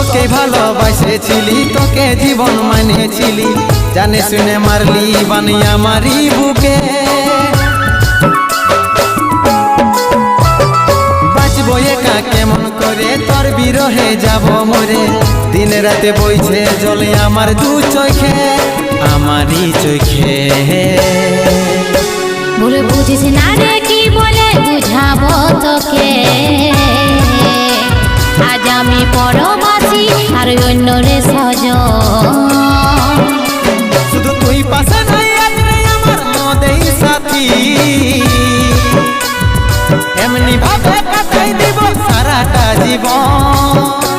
তোকে ভালোবাসেছিলি, তোকে জীবন মানেছিলি, জানে শুনে মারলি বানিয়া মারি বুকে। বাঁচবো একা কেমন করে, তোর বিরহে যাব মরে, দিন রাতে বইছে জলে আমার দু চোখে, আমারই চোখে। বলে বুঝিস না রে কি বলে বুঝাবো তোকে, আজ আমি পরবাসী আর অন্য রে সজন। শুধু তুই পাশে নাই আজ রে আমার মদেই সাথী, এমনি ভাবে কাটাই দিব সারাটা জীবন।